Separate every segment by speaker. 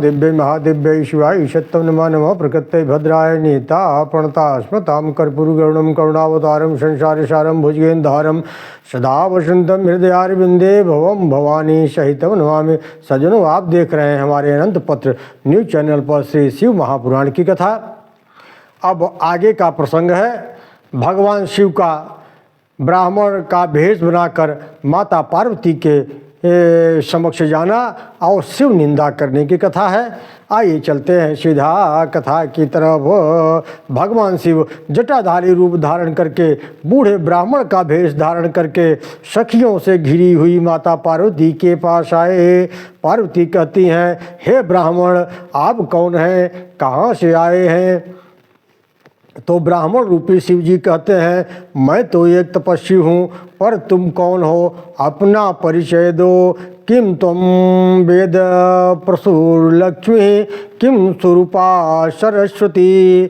Speaker 1: दिव्य महादिव्य शिवाय शतम नमः नमः प्रकृत्यै भद्राय नीता प्रणता स्मतां कर्पूरगरुणं करुणावतारं संसारसारं भुजगेन्द्रहारं सदा वसंतम हृदयारविंदे भवम भवानी सहितम नमामि। सज्जनों, आप देख रहे हैं हमारे अनंत पत्र न्यूज चैनल पर श्री शिव महापुराण की कथा। अब आगे का प्रसंग है भगवान शिव का ब्राह्मण का भेष बनाकर माता पार्वती के समक्ष जाना और शिव निंदा करने की कथा है। आइए चलते हैं सीधा कथा की तरफ। भगवान शिव जटाधारी रूप धारण करके बूढ़े ब्राह्मण का भेष धारण करके सखियों से घिरी हुई माता पार्वती के पास आए। पार्वती कहती हैं, हे ब्राह्मण, आप कौन हैं, कहाँ से आए हैं? तो ब्राह्मण रूपी शिव जी कहते हैं, मैं तो एक तपस्वी हूँ, पर तुम कौन हो, अपना परिचय दो। किम तुम वेद प्रसूर लक्ष्मी, किम स्वरूपा सरस्वती?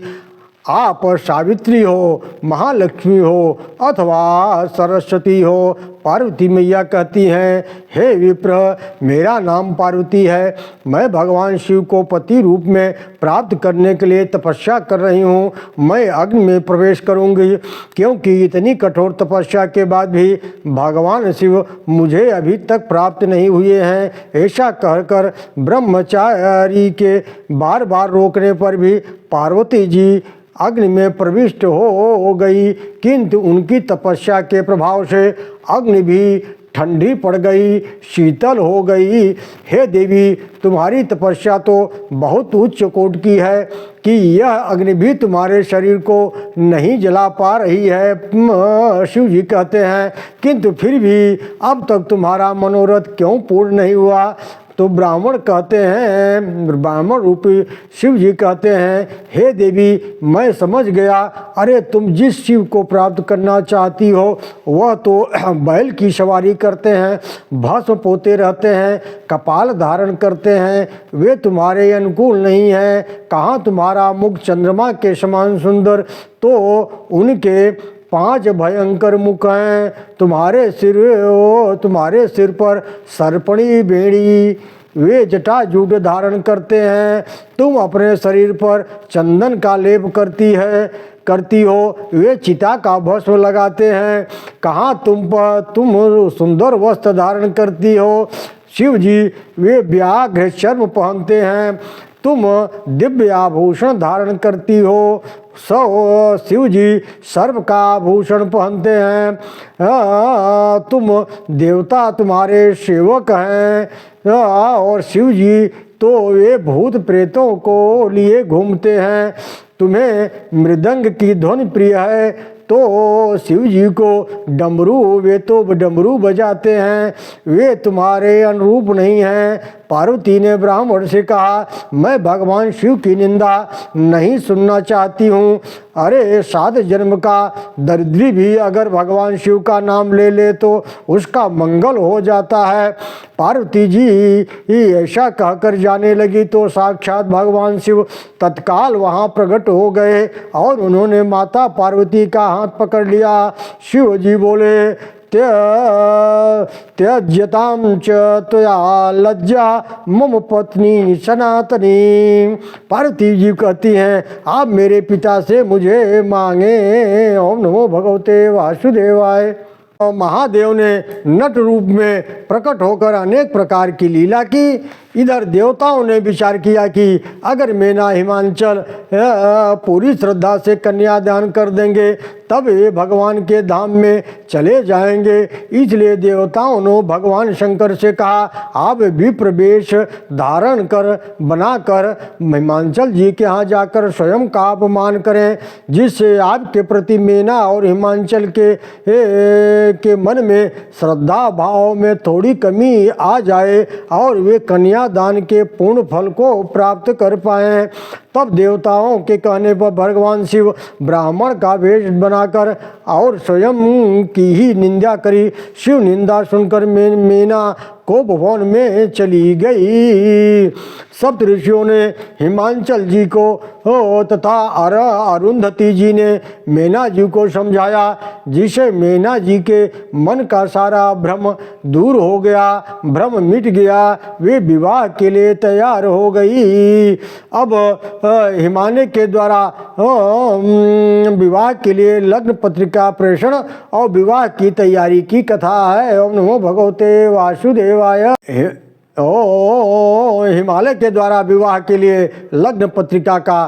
Speaker 1: आप सावित्री हो, महालक्ष्मी हो अथवा सरस्वती हो? पार्वती मैया कहती हैं, हे विप्र, मेरा नाम पार्वती है। मैं भगवान शिव को पति रूप में प्राप्त करने के लिए तपस्या कर रही हूँ। मैं अग्नि में प्रवेश करूँगी, क्योंकि इतनी कठोर तपस्या के बाद भी भगवान शिव मुझे अभी तक प्राप्त नहीं हुए हैं। ऐसा कहकर ब्रह्मचारी के बार बार रोकने पर भी पार्वती जी अग्नि में प्रविष्ट हो गई, किंतु उनकी तपस्या के प्रभाव से अग्नि भी ठंडी पड़ गई, शीतल हो गई। हे देवी, तुम्हारी तपस्या तो बहुत उच्च कोटि की है कि यह अग्नि भी तुम्हारे शरीर को नहीं जला पा रही है। शिव जी कहते हैं, किंतु फिर भी अब तक तुम्हारा मनोरथ क्यों पूर्ण नहीं हुआ? तो ब्राह्मण कहते हैं, ब्राह्मण रूपी शिव जी कहते हैं, हे देवी, मैं समझ गया। अरे, तुम जिस शिव को प्राप्त करना चाहती हो वह तो बैल की सवारी करते हैं, भस्म पोते रहते हैं, कपाल धारण करते हैं, वे तुम्हारे अनुकूल नहीं हैं। कहाँ तुम्हारा मुख चंद्रमा के समान सुंदर, तो उनके 5 भयंकर मुख हैं। तुम्हारे सिर पर सर्पणी बेड़ी, वे जटाजूट धारण करते हैं। तुम अपने शरीर पर चंदन का लेप करती हो, वे चिता का भस्म लगाते हैं। कहाँ तुम सुंदर वस्त्र धारण करती हो? शिव जी, वे व्याघ्र चर्म पहनते हैं। तुम दिव्य आभूषण धारण करती हो। शिव जी सर्व का आभूषण पहनते हैं। तुम देवता तुम्हारे सेवक हैं। और शिव जी तो वे भूत प्रेतों को लिए घूमते हैं। तुम्हें मृदंग की ध्वनि प्रिय है, तो शिव जी को वे तो डमरू बजाते हैं। वे तुम्हारे अनुरूप नहीं हैं। पार्वती ने ब्राह्मण से कहा, मैं भगवान शिव की निंदा नहीं सुनना चाहती हूँ। अरे, 7 जन्म का दरिद्री भी अगर भगवान शिव का नाम ले ले तो उसका मंगल हो जाता है। पार्वती जी ऐसा कहकर जाने लगी तो साक्षात भगवान शिव तत्काल वहाँ प्रकट हो गए और उन्होंने माता पार्वती का हाथ पकड़ लिया। शिव जी बोले, त्यज्यतां च त्वया लज्जा मम पत्नी सनातनी। पार्वती जी कहती हैं, आप मेरे पिता से मुझे मांगे। ओम नमो भगवते वासुदेवाय। महादेव ने नट रूप में प्रकट होकर अनेक प्रकार की लीला की। इधर देवताओं ने विचार किया कि अगर मेना हिमांचल पूरी श्रद्धा से कन्यादान कर देंगे तब ये भगवान के धाम में चले जाएंगे। इसलिए देवताओं ने भगवान शंकर से कहा, आप विप्र वेश धारण कर बनाकर हिमांचल जी के यहाँ जाकर स्वयं का अपमान करें, जिससे आपके प्रति मेना और हिमांचल के मन में श्रद्धा भाव में थोड़ी कमी आ जाए और वे कन्यादान के पूर्ण फल को प्राप्त कर पाएं। तब देवताओं के कहने पर भगवान शिव ब्राह्मण का वेश बनाकर और स्वयं की ही निंदा करी। शिव निंदा सुनकर मेना को भवन में चली गई। सप्त ऋषियों ने हिमांचल जी को तथा अरुंधति जी ने मेना जी को समझाया, जिसे मेना जी के मन का सारा भ्रम दूर हो गया, भ्रम मिट गया। वे विवाह के लिए तैयार हो गई। अब हिमालय के द्वारा विवाह के लिए लग्न पत्रिका प्रेषण और विवाह की तैयारी की कथा है। ओम नमो भगवते वासुदेवाय। हिमालय के द्वारा विवाह के लिए लग्न पत्रिका का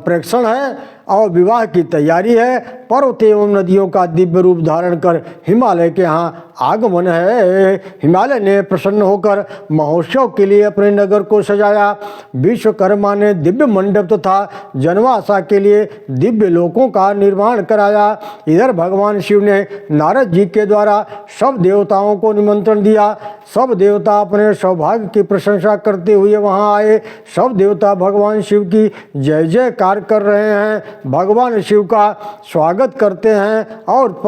Speaker 1: प्रेषण है और विवाह की तैयारी है। पर्वत एवं नदियों का दिव्य रूप धारण कर हिमालय के यहाँ आगमन है। हिमालय ने प्रसन्न होकर महोत्सव के लिए अपने नगर को सजाया। विश्वकर्मा ने दिव्य मंडप तथा जनवासा के लिए दिव्य लोकों का निर्माण कराया। इधर भगवान शिव ने नारद जी के द्वारा सब देवताओं को निमंत्रण दिया। सब देवता अपने सौभाग्य की प्रशंसा करते हुए वहां आए। सब देवता भगवान शिव की जय जयकार कर रहे हैं, भगवान शिव का स्वागत करते हैं और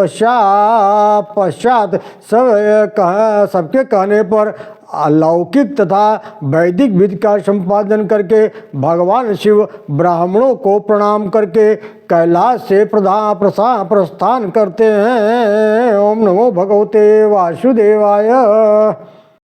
Speaker 1: पश्चात सबके कहने पर अलौकिक तथा वैदिक विधि का संपादन करके भगवान शिव ब्राह्मणों को प्रणाम करके कैलाश से प्रस्थान करते हैं। ओम नमो भगवते वासुदेवाय।